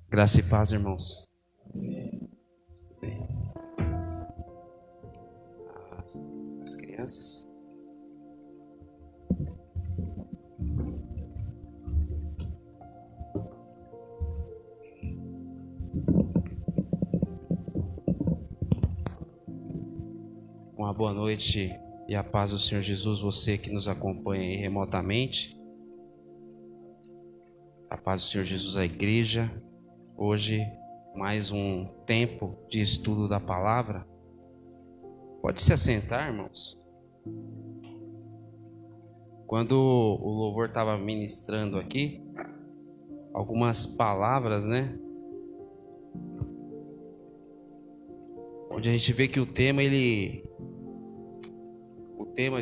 Graça e paz, irmãos. As crianças. Uma boa noite e a paz do Senhor Jesus, você que nos acompanha aí remotamente. A paz do Senhor Jesus, a igreja. Hoje, mais um tempo de estudo da palavra. Pode se assentar, irmãos. Quando o louvor estava ministrando aqui, algumas palavras, né? Onde a gente vê que o tema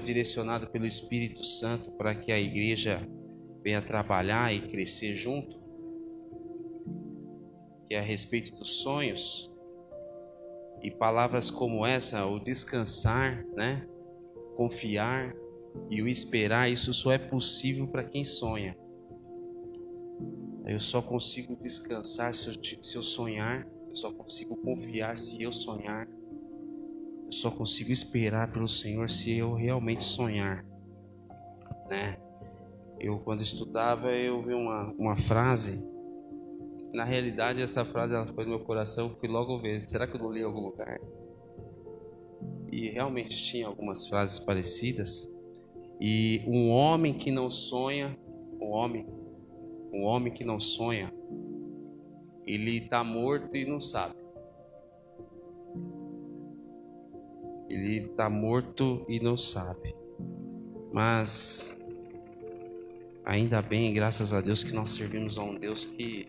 direcionado pelo Espírito Santo para que a igreja venha trabalhar e crescer junto, que é a respeito dos sonhos. E palavras como essa, o descansar, né? Confiar e o esperar, isso só é possível para quem sonha. Eu só consigo descansar se eu sonhar, eu só consigo confiar se eu sonhar, eu só consigo esperar pelo Senhor se eu realmente sonhar, né? Eu, quando estudava, eu vi uma frase. Na realidade, essa frase ela foi no meu coração. Eu fui logo ver, será que eu não li em algum lugar? E realmente tinha algumas frases parecidas. E um homem que não sonha, um homem que não sonha, ele está morto e não sabe. Ele está morto e não sabe. Mas ainda bem, graças a Deus, que nós servimos a um Deus que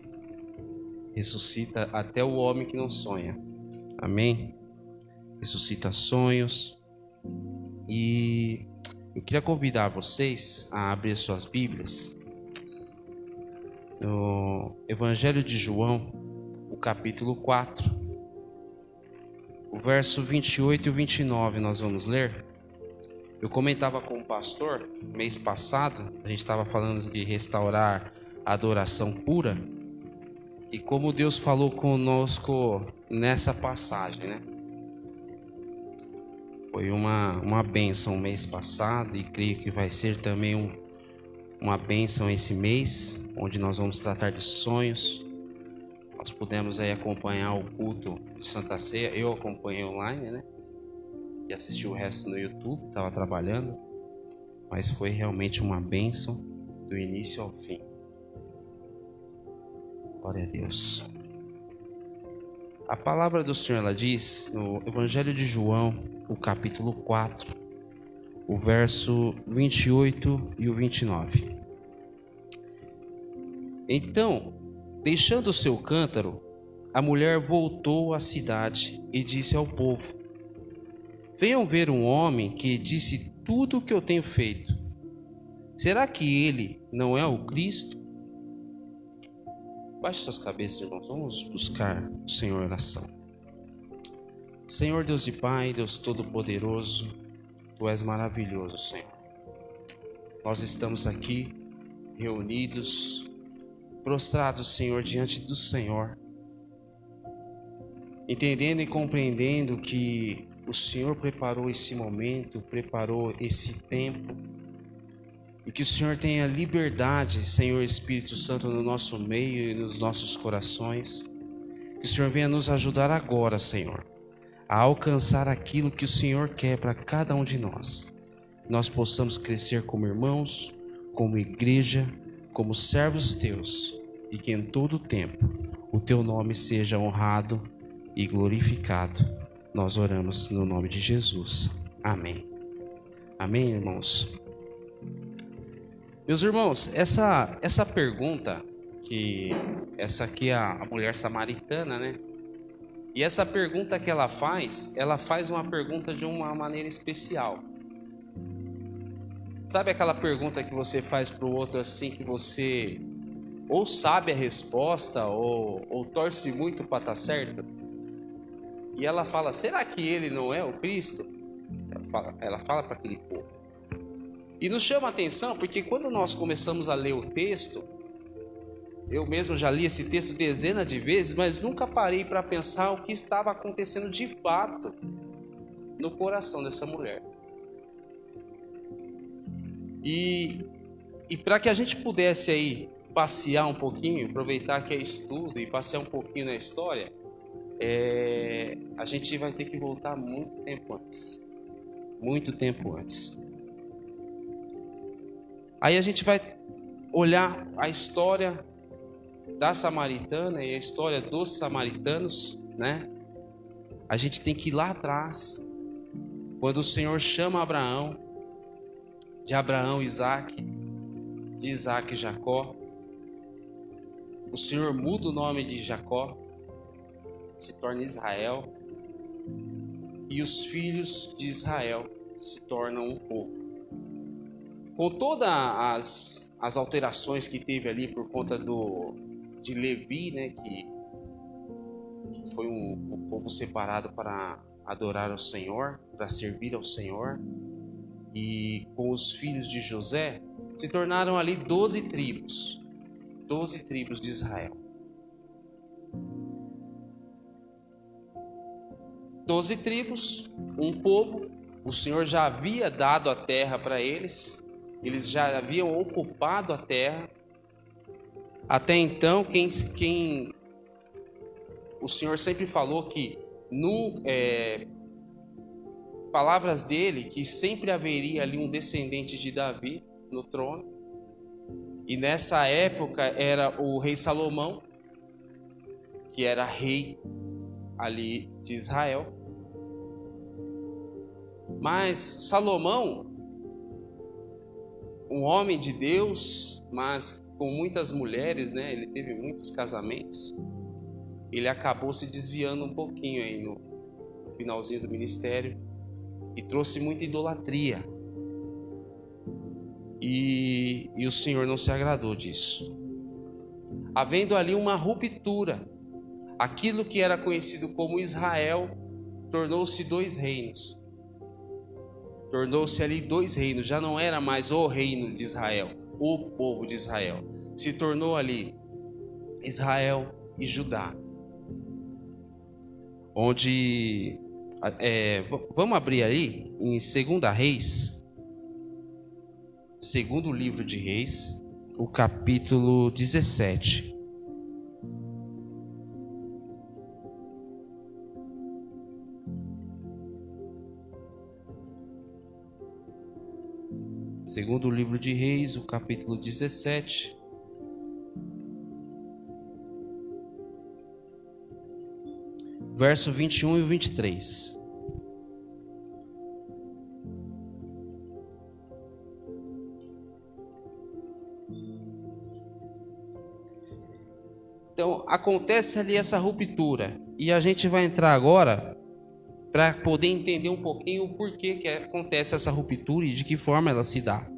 ressuscita até o homem que não sonha. Amém? Ressuscita sonhos. E eu queria convidar vocês a abrir suas Bíblias no Evangelho de João, o capítulo 4, o verso 28 e 29 nós vamos ler. Eu comentava com o pastor mês passado, a gente estava falando de restaurar a adoração pura e como Deus falou conosco nessa passagem, né? Foi uma bênção mês passado e creio que vai ser também uma bênção esse mês, onde nós vamos tratar de sonhos. Nós pudemos aí acompanhar o culto de Santa Ceia. Eu acompanhei online, né? E assisti o resto no YouTube, estava trabalhando. Mas foi realmente uma bênção do início ao fim. Glória a Deus. A palavra do Senhor, ela diz no Evangelho de João, o capítulo 4, o verso 28 e o 29. Então, deixando o seu cântaro, a mulher voltou à cidade e disse ao povo: venham ver um homem que disse tudo o que eu tenho feito. Será que ele não é o Cristo? Baixe suas cabeças, irmãos. Vamos buscar o Senhor em oração. Senhor Deus e Pai, Deus Todo-Poderoso, Tu és maravilhoso, Senhor. Nós estamos aqui reunidos, prostrados, Senhor, diante do Senhor, entendendo e compreendendo que o Senhor preparou esse momento, preparou esse tempo, e que o Senhor tenha liberdade, Senhor Espírito Santo, no nosso meio e nos nossos corações. Que o Senhor venha nos ajudar agora, Senhor, a alcançar aquilo que o Senhor quer para cada um de nós. Que nós possamos crescer como irmãos, como igreja, como servos teus, e que em todo o tempo o teu nome seja honrado e glorificado. Nós oramos no nome de Jesus. Amém. Amém, irmãos. Meus irmãos, essa pergunta, essa aqui é a mulher samaritana, né? E essa pergunta que ela faz uma pergunta de uma maneira especial. Sabe aquela pergunta que você faz para o outro assim, que você ou sabe a resposta ou torce muito para estar certo? E ela fala, será que ele não é o Cristo? Ela fala para aquele povo. E nos chama a atenção porque quando nós começamos a ler o texto, Eu mesmo já li esse texto dezenas de vezes, mas nunca parei para pensar o que estava acontecendo de fato no coração dessa mulher. E para que a gente pudesse aí passear um pouquinho, aproveitar que é estudo e passear um pouquinho na história, a gente vai ter que voltar muito tempo antes. Muito tempo antes. Aí a gente vai olhar a história da samaritana e a história dos samaritanos, né? A gente tem que ir lá atrás, quando o Senhor chama Abraão, de Abraão Isaac, de Isaac Jacó. O Senhor muda o nome de Jacó, se torna Israel, e os filhos de Israel se tornam um povo. Com todas as alterações que teve ali por conta de Levi, né, que foi um povo separado para adorar ao Senhor, para servir ao Senhor, e com os filhos de José, se tornaram ali 12 tribos de Israel. 12 tribos, um povo. O Senhor já havia dado a terra para eles, eles já haviam ocupado a terra. Até então, o Senhor sempre falou que, palavras dele, que sempre haveria ali um descendente de Davi no trono. E nessa época era o rei Salomão, que era rei ali de Israel. Mas Salomão, um homem de Deus, mas com muitas mulheres, né? Ele teve muitos casamentos. Ele acabou se desviando um pouquinho aí no finalzinho do ministério e trouxe muita idolatria. E o Senhor não se agradou disso. Havendo ali uma ruptura, aquilo que era conhecido como Israel tornou-se 2 reinos. Tornou-se ali 2 reinos, já não era mais o reino de Israel, o povo de Israel. Se tornou ali Israel e Judá. Onde, vamos abrir aí em 2 Reis, segundo livro de Reis, o capítulo 17. Segundo livro de Reis, o capítulo 17. Verso 21 e 23. Então, acontece ali essa ruptura. E a gente vai entrar agora para poder entender um pouquinho o porquê que acontece essa ruptura e de que forma ela se dá.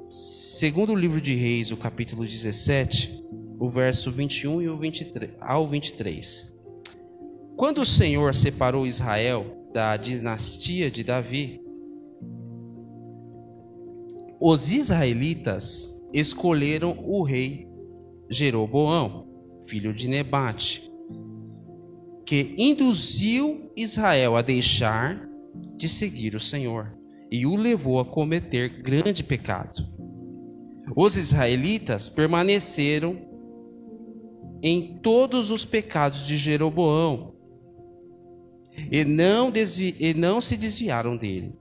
Segundo o livro de Reis, o capítulo 17, o verso 21 e o 23, ao 23. Quando o Senhor separou Israel da dinastia de Davi, os israelitas escolheram o rei Jeroboão, filho de Nebate, que induziu Israel a deixar de seguir o Senhor e o levou a cometer grande pecado. Os israelitas permaneceram em todos os pecados de Jeroboão e não se desviaram dele,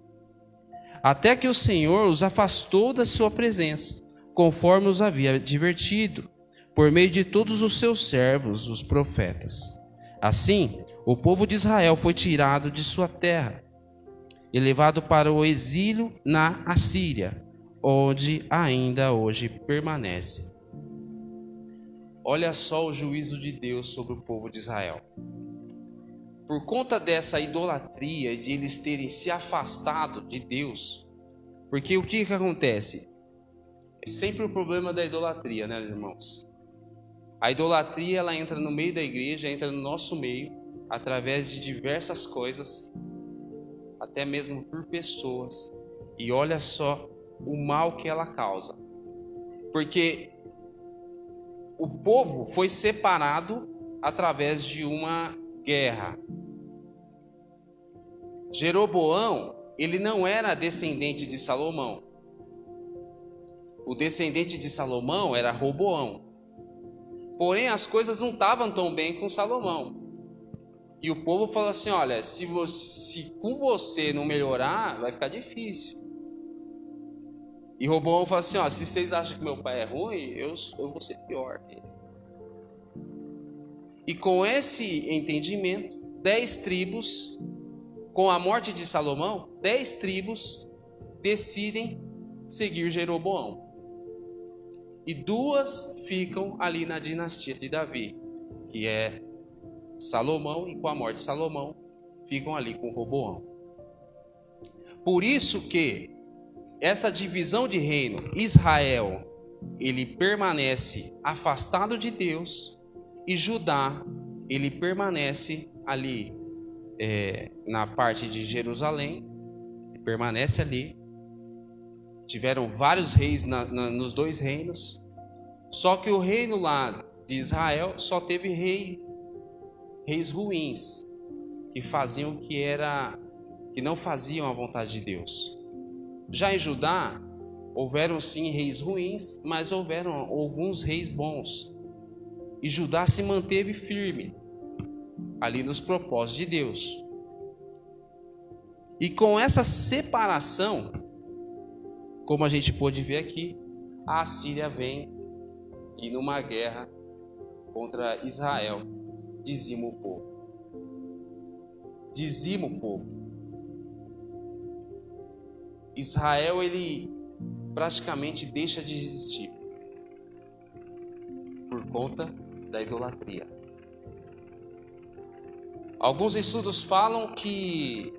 até que o Senhor os afastou da sua presença, conforme os havia advertido, por meio de todos os seus servos, os profetas. Assim, o povo de Israel foi tirado de sua terra e levado para o exílio na Assíria, onde ainda hoje permanece. Olha só o juízo de Deus sobre o povo de Israel. Por conta dessa idolatria, de eles terem se afastado de Deus, porque o que acontece? É sempre o problema da idolatria, né, irmãos? A idolatria, ela entra no meio da igreja, entra no nosso meio, através de diversas coisas, até mesmo por pessoas. E olha só o mal que ela causa. Porque o povo foi separado através de uma guerra. Jeroboão, ele não era descendente de Salomão. O descendente de Salomão era Roboão. Porém, as coisas não estavam tão bem com Salomão. E o povo falou assim: olha, se com você não melhorar, vai ficar difícil. E Roboão falou assim: ó, se vocês acham que meu pai é ruim, eu vou ser pior que ele. E com esse entendimento, 10 tribos, com a morte de Salomão, 10 tribos decidem seguir Jeroboão. E 2 ficam ali na dinastia de Davi, que é Salomão, e com a morte de Salomão, ficam ali com Roboão. Por isso que essa divisão de reino, Israel, ele permanece afastado de Deus, e Judá, ele permanece ali na parte de Jerusalém, permanece ali. Tiveram vários reis nos 2 reinos, só que o reino lá de Israel só teve reis ruins, que faziam que não faziam a vontade de Deus. Já em Judá, houveram sim reis ruins, mas houveram alguns reis bons. E Judá se manteve firme ali nos propósitos de Deus. E com essa separação, como a gente pôde ver aqui, a Assíria vem e numa guerra contra Israel, dizima o povo. Dizima o povo. Israel, ele praticamente deixa de existir por conta da idolatria. Alguns estudos falam que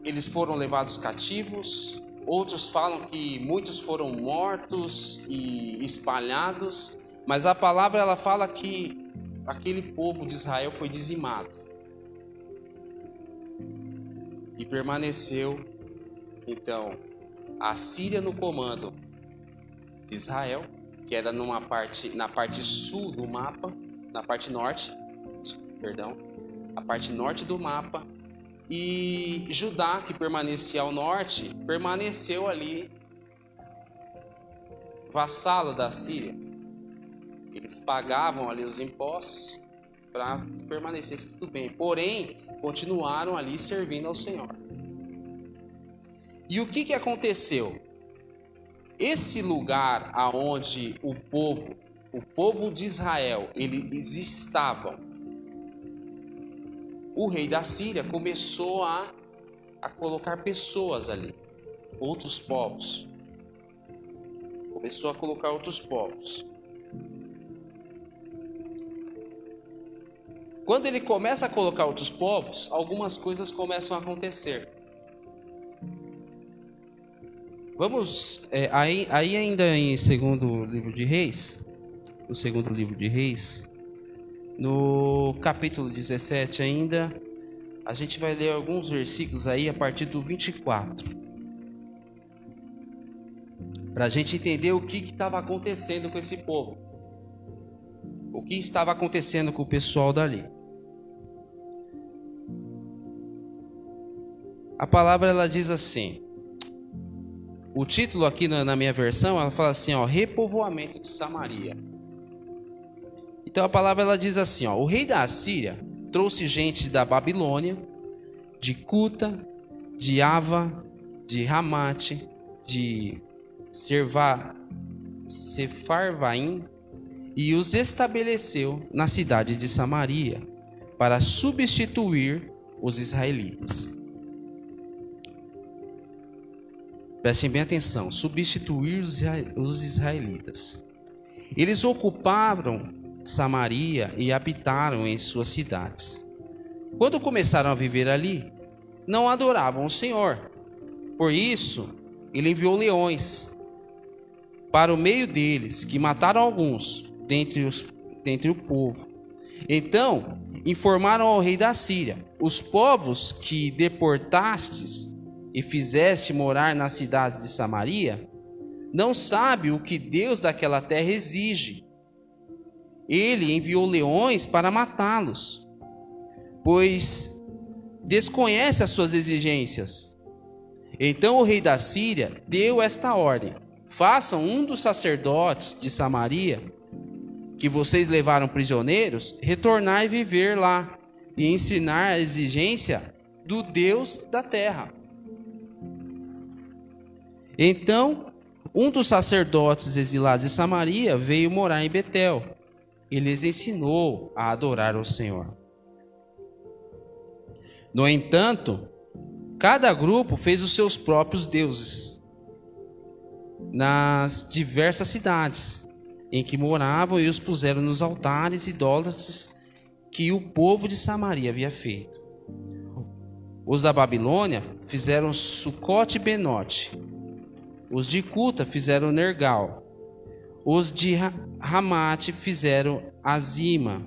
eles foram levados cativos, outros falam que muitos foram mortos e espalhados, mas a palavra ela fala que aquele povo de Israel foi dizimado e permaneceu então a Síria no comando de Israel, que era na parte sul do mapa, na parte norte, a parte norte do mapa, e Judá, que permanecia ao norte, permaneceu ali vassalo da Síria. Eles pagavam ali os impostos para que permanecesse tudo bem, porém continuaram ali servindo ao Senhor. E o que aconteceu? Esse lugar aonde o povo de Israel, eles estavam, o rei da Síria começou a colocar pessoas ali, outros povos. Começou a colocar outros povos. Quando ele começa a colocar outros povos, algumas coisas começam a acontecer. Vamos, aí ainda em segundo livro de Reis, no segundo livro de Reis, no capítulo 17 ainda, a gente vai ler alguns versículos aí a partir do 24. Para a gente entender o que estava acontecendo com esse povo. O que estava acontecendo com o pessoal dali. A palavra ela diz assim. O título aqui na minha versão, ela fala assim, ó, repovoamento de Samaria. Então a palavra ela diz assim, ó, o rei da Assíria trouxe gente da Babilônia, de Cuta, de Ava, de Ramate, de Sefarvaim, e os estabeleceu na cidade de Samaria para substituir os israelitas. Prestem bem atenção, substituir os israelitas. Eles ocuparam Samaria e habitaram em suas cidades. Quando começaram a viver ali, não adoravam o Senhor. Por isso, ele enviou leões para o meio deles, que mataram alguns dentre o povo. Então, informaram ao rei da Síria: os povos que deportastes e fizeste morar nas cidades de Samaria, não sabe o que Deus daquela terra exige. Ele enviou leões para matá-los, pois desconhece as suas exigências. Então o rei da Síria deu esta ordem: façam um dos sacerdotes de Samaria, que vocês levaram prisioneiros, retornar e viver lá, e ensinar a exigência do Deus da terra. Então, um dos sacerdotes exilados de Samaria veio morar em Betel. Ele lhes ensinou a adorar o Senhor. No entanto, cada grupo fez os seus próprios deuses nas diversas cidades em que moravam e os puseram nos altares idólatras que o povo de Samaria havia feito. Os da Babilônia fizeram Sucote e Benote. Os de Cuta fizeram Nergal. Os de Ramate fizeram Azima.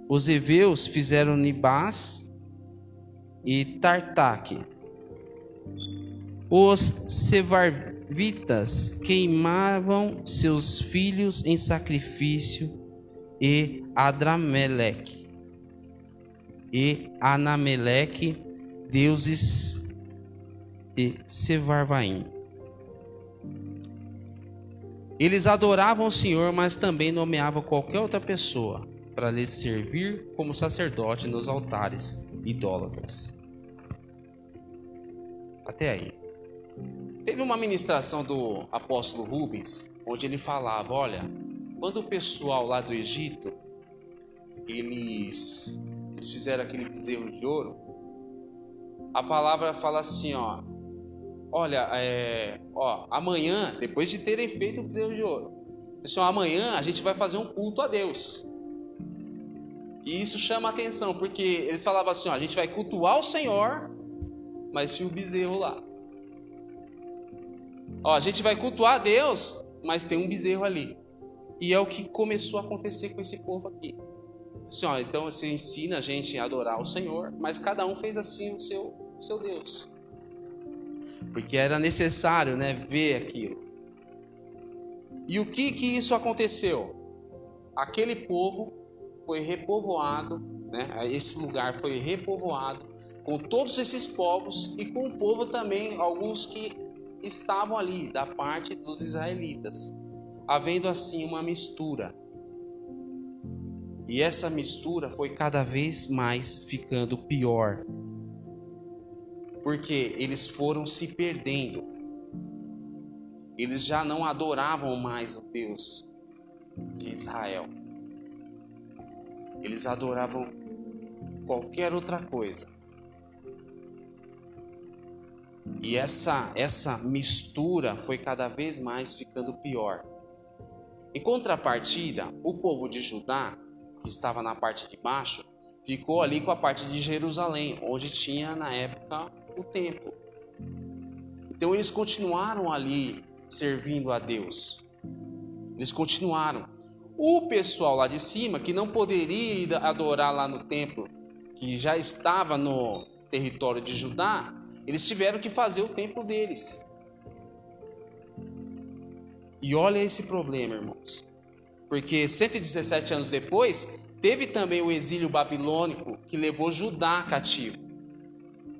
Os heveus fizeram Nibás e Tartaque. Os sevarvitas queimavam seus filhos em sacrifício, e Adrameleque e Anameleque, deuses de Sevarvaim. Eles adoravam o Senhor, mas também nomeavam qualquer outra pessoa para lhes servir como sacerdote nos altares idólatras. Até aí. Teve uma ministração do apóstolo Rubens, onde ele falava, olha, quando o pessoal lá do Egito, eles fizeram aquele bezerro de ouro, a palavra fala assim, olha, amanhã, depois de terem feito o bezerro de ouro, pessoal, amanhã a gente vai fazer um culto a Deus. E isso chama a atenção, porque eles falavam assim, a gente vai cultuar o Senhor, mas tinha o bezerro lá. A gente vai cultuar a Deus, mas tem um bezerro ali. E é o que começou a acontecer com esse povo aqui. Assim, então você ensina a gente a adorar o Senhor, mas cada um fez assim o seu Deus. Porque era necessário, ver aquilo. E o que isso aconteceu? Aquele povo foi repovoado, esse lugar foi repovoado com todos esses povos e com o povo também, alguns que estavam ali da parte dos israelitas, havendo assim uma mistura. E essa mistura foi cada vez mais ficando pior, porque eles foram se perdendo. Eles já não adoravam mais o Deus de Israel. Eles adoravam qualquer outra coisa. E essa mistura foi cada vez mais ficando pior. Em contrapartida, o povo de Judá, que estava na parte de baixo, ficou ali com a parte de Jerusalém, onde tinha na época o templo. Então eles continuaram ali servindo a Deus. Eles continuaram. O pessoal lá de cima, que não poderia ir adorar lá no templo, que já estava no território de Judá, eles tiveram que fazer o templo deles. E olha esse problema, irmãos. Porque 117 anos depois, teve também o exílio babilônico que levou Judá cativo.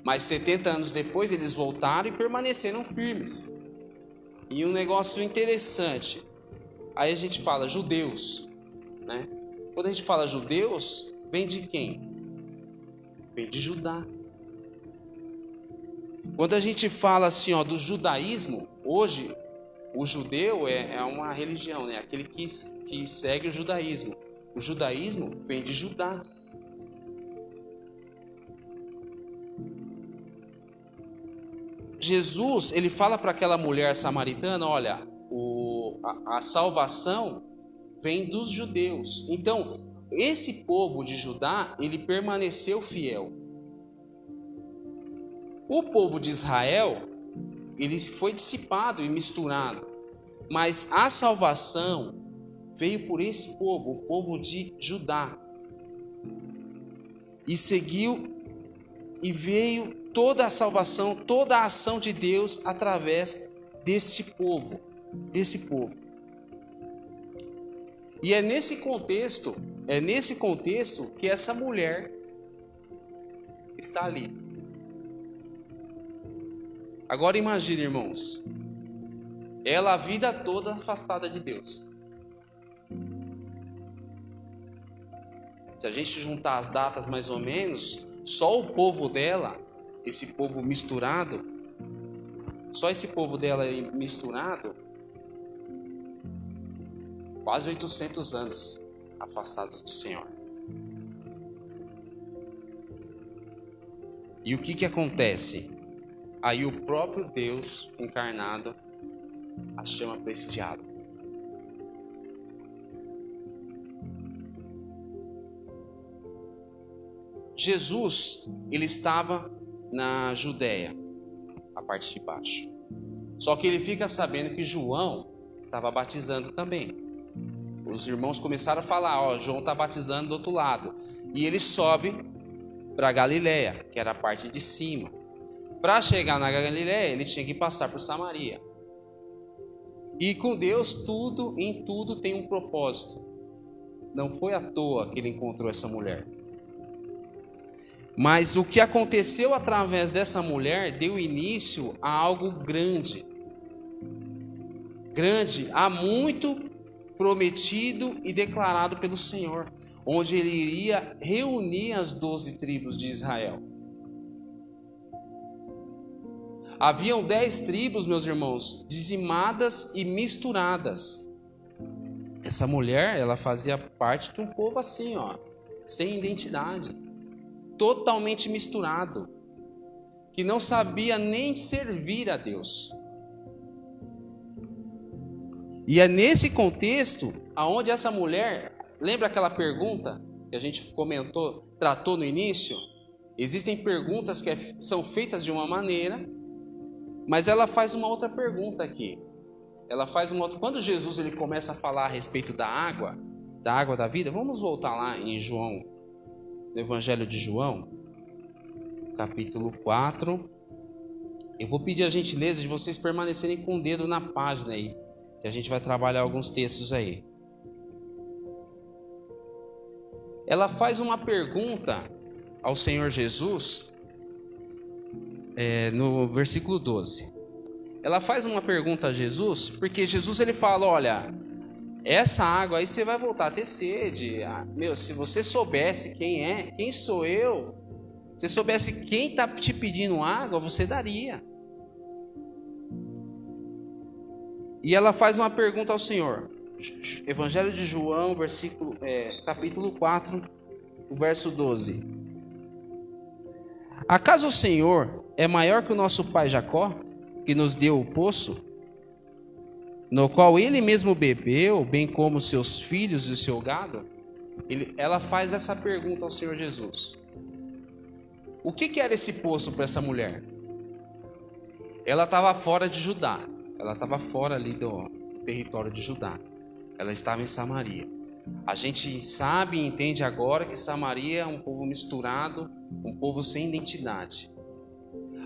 Mas 70 anos depois eles voltaram e permaneceram firmes. E um negócio interessante, aí a gente fala judeus, Quando a gente fala judeus, vem de quem? Vem de Judá. Quando a gente fala assim, do judaísmo, hoje o judeu é uma religião, Aquele que segue o judaísmo. O judaísmo vem de Judá. Jesus, ele fala para aquela mulher samaritana, olha, a salvação vem dos judeus. Então, esse povo de Judá, ele permaneceu fiel. O povo de Israel, ele foi dissipado e misturado. Mas a salvação veio por esse povo, o povo de Judá. E seguiu e veio toda a salvação, toda a ação de Deus através desse povo. desse povo. E é nesse contexto que essa mulher está ali. Agora imagine, irmãos, ela a vida toda afastada de Deus. Se a gente juntar as datas mais ou menos, só o povo dela, esse povo misturado, só esse povo dela misturado, quase 800 anos afastados do Senhor. E o que acontece? Aí o próprio Deus encarnado a chama para esse diálogo. Jesus, ele estava na Judéia, a parte de baixo. Só que ele fica sabendo que João estava batizando também. Os irmãos começaram a falar, João está batizando do outro lado. E ele sobe para Galiléia, que era a parte de cima. Para chegar na Galiléia, ele tinha que passar por Samaria. E com Deus, em tudo tem um propósito. Não foi à toa que ele encontrou essa mulher. Mas o que aconteceu através dessa mulher deu início a algo grande. Grande, há muito prometido e declarado pelo Senhor, onde ele iria reunir as 12 tribos de Israel. Haviam 10 tribos, meus irmãos, dizimadas e misturadas. Essa mulher, ela fazia parte de um povo assim, sem identidade, totalmente misturado, que não sabia nem servir a Deus. E é nesse contexto aonde essa mulher, lembra aquela pergunta que a gente tratou no início? Existem perguntas que são feitas de uma maneira, mas ela faz uma outra pergunta aqui. Ela faz uma outra. Quando Jesus ele começa a falar a respeito da água da vida, vamos voltar lá em João, no Evangelho de João, capítulo 4. Eu vou pedir a gentileza de vocês permanecerem com o dedo na página aí, que a gente vai trabalhar alguns textos aí. Ela faz uma pergunta ao Senhor Jesus, no versículo 12. Ela faz uma pergunta a Jesus, porque Jesus ele fala, olha, essa água aí você vai voltar a ter sede. Se você soubesse quem sou eu, se soubesse quem está te pedindo água, você daria. E ela faz uma pergunta ao Senhor. Evangelho de João, capítulo 4, o verso 12. Acaso o Senhor é maior que o nosso pai Jacó, que nos deu o poço, no qual ele mesmo bebeu, bem como seus filhos e o seu gado? Ela faz essa pergunta ao Senhor Jesus. O que era esse poço para essa mulher? Ela estava fora de Judá. Ela estava fora ali do território de Judá. Ela estava em Samaria. A gente sabe e entende agora que Samaria é um povo misturado, um povo sem identidade.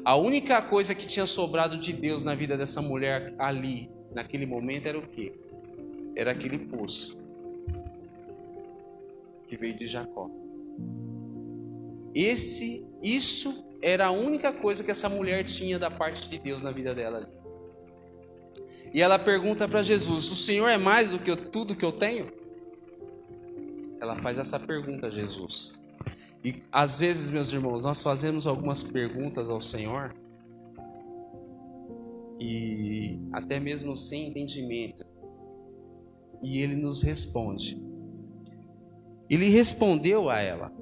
A única coisa que tinha sobrado de Deus na vida dessa mulher ali, naquele momento, era o quê? Era aquele poço que veio de Jacó. Isso era a única coisa que essa mulher tinha da parte de Deus na vida dela ali. E ela pergunta para Jesus, o Senhor é mais do que tudo que eu tenho? Ela faz essa pergunta a Jesus. E às vezes, meus irmãos, nós fazemos algumas perguntas ao Senhor, e até mesmo sem entendimento, e Ele nos responde. Ele respondeu a ela,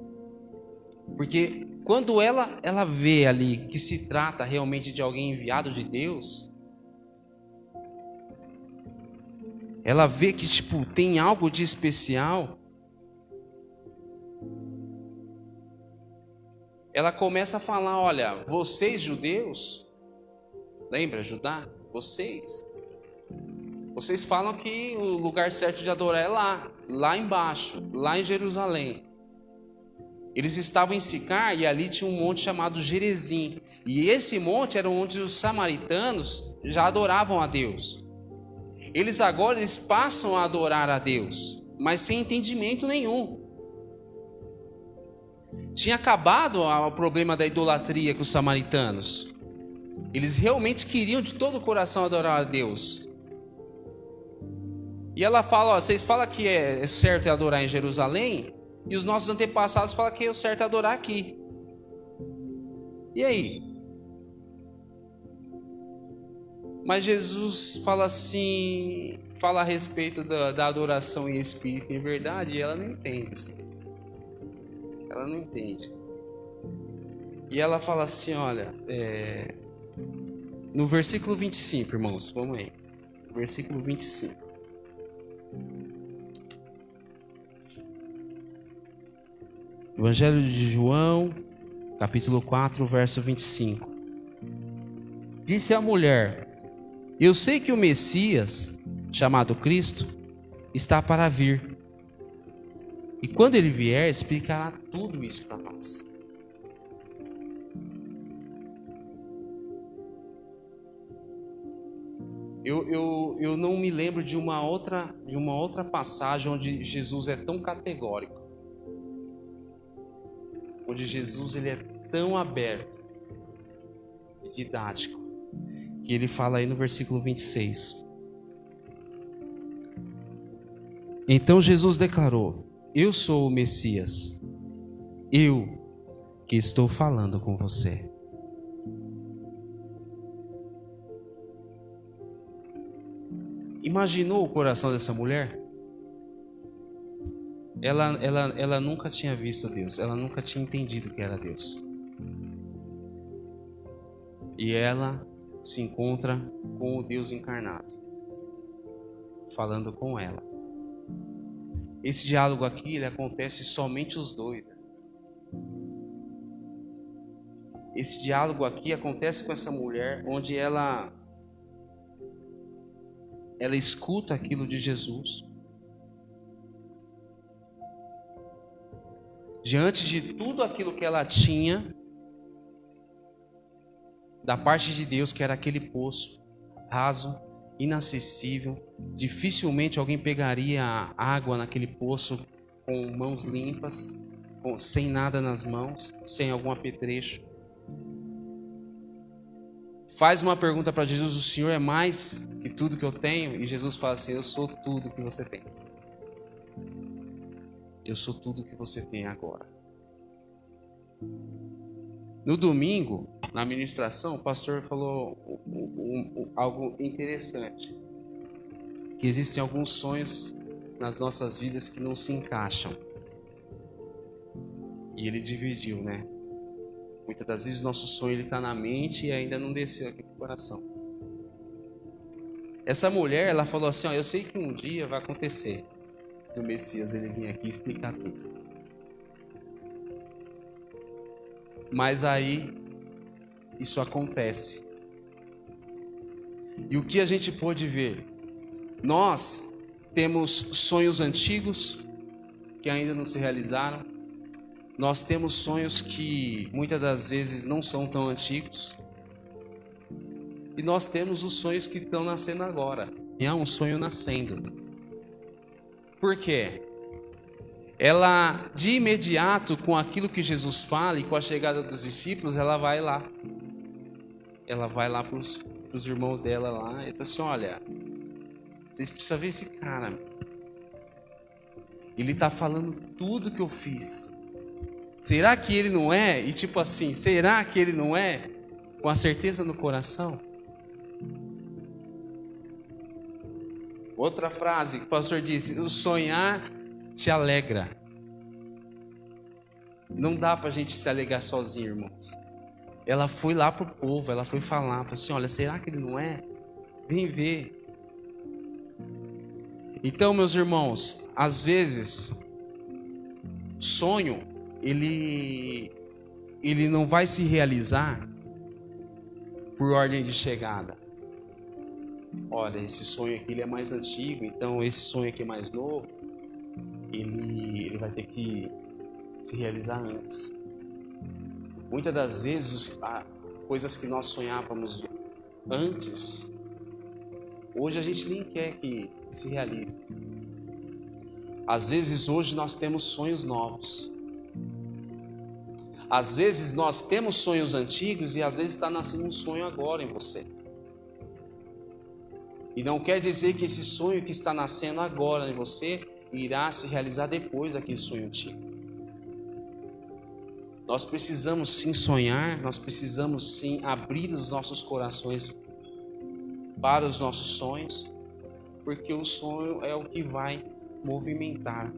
porque quando ela vê ali que se trata realmente de alguém enviado de Deus, ela vê que tem algo de especial, ela começa a falar, olha, vocês judeus, lembra Judá? Vocês falam que o lugar certo de adorar é lá embaixo, lá em Jerusalém. Eles estavam em Sicar e ali tinha um monte chamado Gerizim. E esse monte era onde os samaritanos já adoravam a Deus. Eles agora passam a adorar a Deus, mas sem entendimento nenhum. Tinha acabado o problema da idolatria com os samaritanos. Eles realmente queriam de todo o coração adorar a Deus. E ela fala, ó, vocês falam que é certo adorar em Jerusalém, e os nossos antepassados falam que é certo adorar aqui. E aí? Mas Jesus fala assim, fala a respeito da adoração em espírito e em verdade, e ela não entende isso. Ela não entende. E ela fala assim, olha, no versículo 25, irmãos, vamos aí. Versículo 25. Evangelho de João, capítulo 4, verso 25. Disse a mulher: eu sei que o Messias, chamado Cristo, está para vir. E quando ele vier, explicará tudo isso para nós. Eu não me lembro de uma outra passagem onde Jesus é tão categórico. Onde Jesus ele é tão aberto e didático. Que ele fala aí no versículo 26. Então Jesus declarou: eu sou o Messias. Eu que estou falando com você. Imaginou o coração dessa mulher? Ela nunca tinha visto Deus. Ela nunca tinha entendido que era Deus. E ela se encontra com o Deus encarnado, falando com ela. Esse diálogo aqui, ele acontece somente os dois. Esse diálogo aqui acontece com essa mulher, onde ela escuta aquilo de Jesus. Diante de tudo aquilo que ela tinha da parte de Deus, que era aquele poço raso, inacessível, dificilmente alguém pegaria água naquele poço com mãos limpas, sem nada nas mãos, sem algum apetrecho. Faz uma pergunta para Jesus: o Senhor é mais que tudo que eu tenho? E Jesus fala assim: eu sou tudo que você tem. Eu sou tudo que você tem agora. No domingo, na ministração, o pastor falou algo interessante. Que existem alguns sonhos nas nossas vidas que não se encaixam. E ele dividiu, né? Muitas das vezes o nosso sonho está na mente e ainda não desceu aqui pro coração. Essa mulher, ela falou assim, ó, eu sei que um dia vai acontecer. O Messias, ele vinha aqui explicar tudo. Mas aí, isso acontece. E o que a gente pôde ver? Nós temos sonhos antigos que ainda não se realizaram. Nós temos sonhos que muitas das vezes não são tão antigos. E nós temos os sonhos que estão nascendo agora. E há um sonho nascendo. Por quê? Ela, de imediato, com aquilo que Jesus fala e com a chegada dos discípulos, ela vai lá. Ela vai lá para os irmãos dela lá e fala assim, olha, vocês precisam ver esse cara. Ele está falando tudo que eu fiz. Será que ele não é? E tipo assim, será que ele não é? Com a certeza no coração. Outra frase que o pastor disse, o sonhar te alegra. Não dá para a gente se alegrar sozinho, irmãos. Ela foi lá pro povo, ela foi falar, falou assim, olha, será que ele não é? Vem ver. Então, meus irmãos, às vezes, sonho, ele não vai se realizar por ordem de chegada. Olha, esse sonho aqui ele é mais antigo, então esse sonho aqui é mais novo, ele vai ter que se realizar antes. Muitas das vezes, coisas que nós sonhávamos antes, Hoje a gente nem quer que se realize. Às vezes hoje nós temos sonhos novos. Às vezes nós temos sonhos antigos e às vezes está nascendo um sonho agora em você. E não quer dizer que esse sonho que está nascendo agora em você irá se realizar depois daquele sonho antigo. Nós precisamos sim sonhar, nós precisamos sim abrir os nossos corações para os nossos sonhos, porque o sonho é o que vai movimentar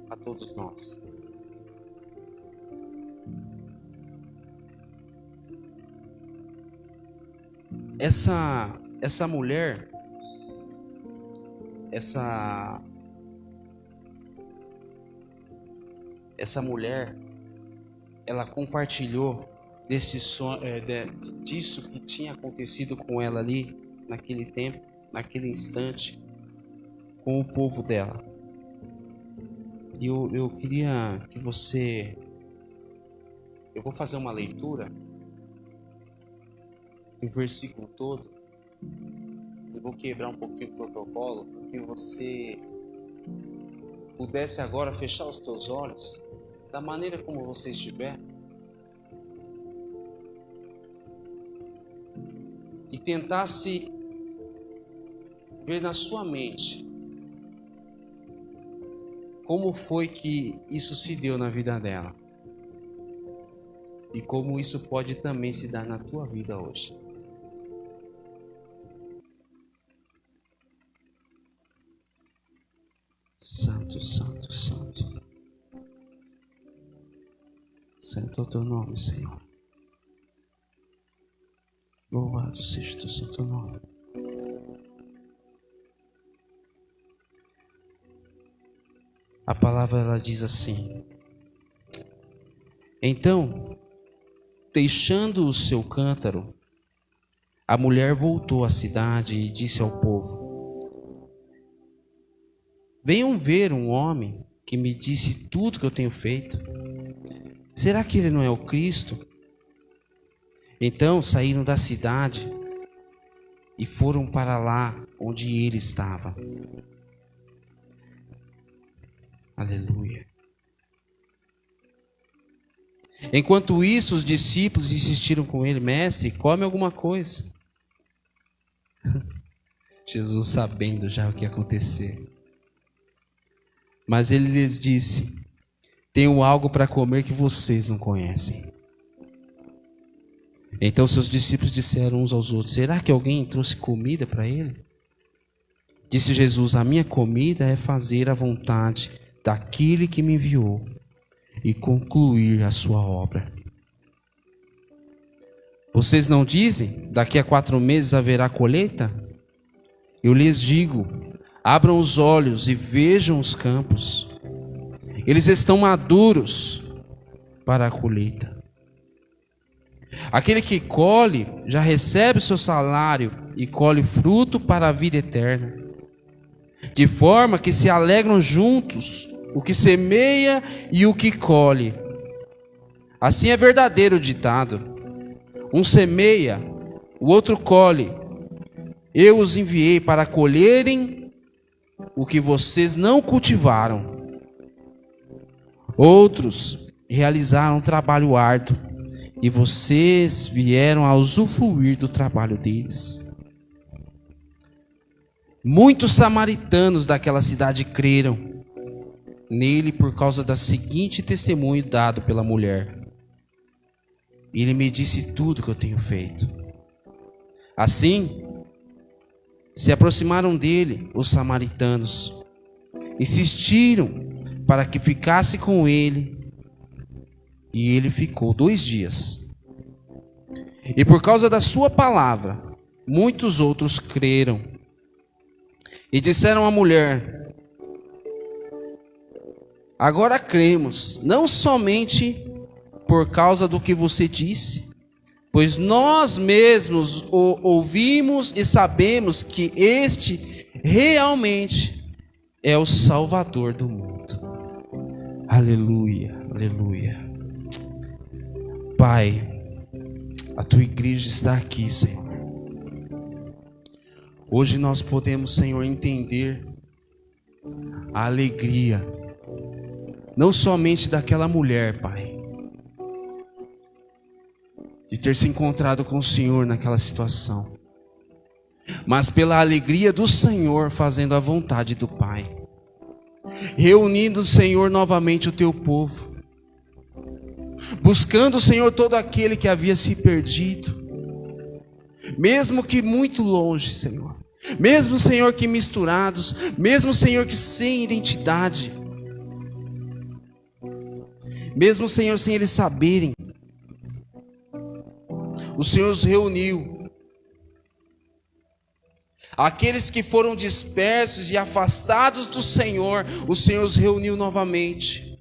a todos nós. Essa mulher, essa mulher, ela compartilhou desse sonho, disso que tinha acontecido com ela ali, naquele tempo, naquele instante, com o povo dela. E eu queria que você... Eu vou fazer uma leitura do versículo todo. Eu vou quebrar um pouquinho o protocolo, que você pudesse agora fechar os teus olhos, da maneira como você estiver, e tentasse ver na sua mente como foi que isso se deu na vida dela e como isso pode também se dar na tua vida hoje. Santo, santo, santo. Santo é o teu nome, Senhor. Louvado seja o teu santo nome. A palavra ela diz assim: então, deixando o seu cântaro, a mulher voltou à cidade e disse ao povo: venham ver um homem que me disse tudo que eu tenho feito. Será que ele não é o Cristo? Então saíram da cidade e foram para lá onde ele estava. Aleluia. Enquanto isso, os discípulos insistiram com ele: mestre, come alguma coisa. Jesus sabendo já o que ia acontecer. Mas ele lhes disse: tenho algo para comer que vocês não conhecem. Então seus discípulos disseram uns aos outros: será que alguém trouxe comida para ele? Disse Jesus: a minha comida é fazer a vontade daquele que me enviou e concluir a sua obra. Vocês não dizem: daqui a 4 meses haverá colheita? Eu lhes digo: abram os olhos e vejam os campos. Eles estão maduros para a colheita. Aquele que colhe já recebe o seu salário e colhe fruto para a vida eterna. De forma que se alegram juntos o que semeia e o que colhe. Assim é verdadeiro o ditado: um semeia, o outro colhe. Eu os enviei para colherem o que vocês não cultivaram. Outros realizaram um trabalho árduo e vocês vieram a usufruir do trabalho deles. Muitos samaritanos daquela cidade creram nele por causa do seguinte testemunho dado pela mulher: ele me disse tudo que eu tenho feito. Assim, se aproximaram dele os samaritanos, insistiram para que ficasse com ele, e ele ficou 2 dias. E por causa da sua palavra, muitos outros creram. E disseram à mulher: agora cremos, não somente por causa do que você disse, pois nós mesmos o ouvimos e sabemos que este realmente é o Salvador do mundo. Aleluia, aleluia. Pai, a tua igreja está aqui, Senhor. Hoje nós podemos, Senhor, entender a alegria, não somente daquela mulher, Pai, de ter se encontrado com o Senhor naquela situação, mas pela alegria do Senhor fazendo a vontade do Pai, reunindo, Senhor, novamente o teu povo, buscando, Senhor, todo aquele que havia se perdido, mesmo que muito longe, Senhor, mesmo, Senhor, que misturados, mesmo, Senhor, que sem identidade, mesmo, Senhor, sem eles saberem, o Senhor os reuniu. Aqueles que foram dispersos e afastados do Senhor, o Senhor os reuniu novamente.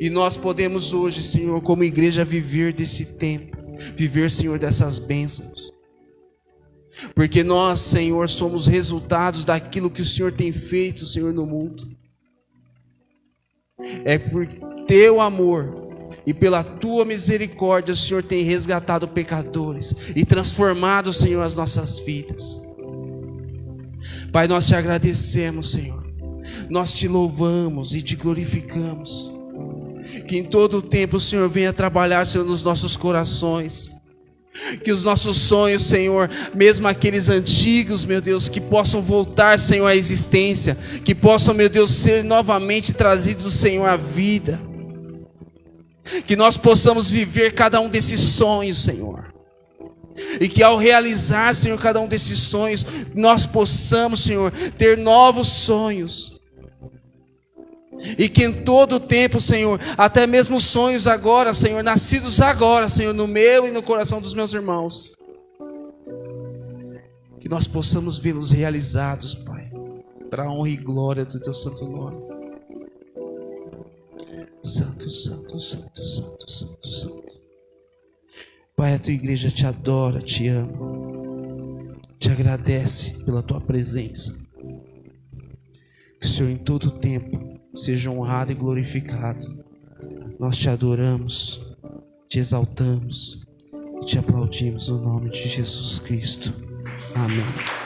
E nós podemos hoje, Senhor, como igreja, viver desse tempo, viver, Senhor, dessas bênçãos. Porque nós, Senhor, somos resultados daquilo que o Senhor tem feito, Senhor, no mundo. É por teu amor e pela tua misericórdia, o Senhor tem resgatado pecadores e transformado, Senhor, as nossas vidas. Pai, nós te agradecemos, Senhor. Nós te louvamos e te glorificamos. Que em todo o tempo o Senhor venha trabalhar, Senhor, nos nossos corações. Que os nossos sonhos, Senhor, mesmo aqueles antigos, meu Deus, que possam voltar, Senhor, à existência. Que possam, meu Deus, ser novamente trazidos, Senhor, à vida. Que nós possamos viver cada um desses sonhos, Senhor. E que ao realizar, Senhor, cada um desses sonhos, nós possamos, Senhor, ter novos sonhos. E que em todo o tempo, Senhor, até mesmo sonhos agora, Senhor, nascidos agora, Senhor, no meu e no coração dos meus irmãos, que nós possamos vê-los realizados, Pai, para a honra e glória do teu santo nome. Santo, santo, santo, santo, santo, santo. Pai, a tua igreja te adora, te ama, te agradece pela tua presença. Que o Senhor em todo o tempo seja honrado e glorificado. Nós te adoramos, te exaltamos e te aplaudimos no nome de Jesus Cristo. Amém.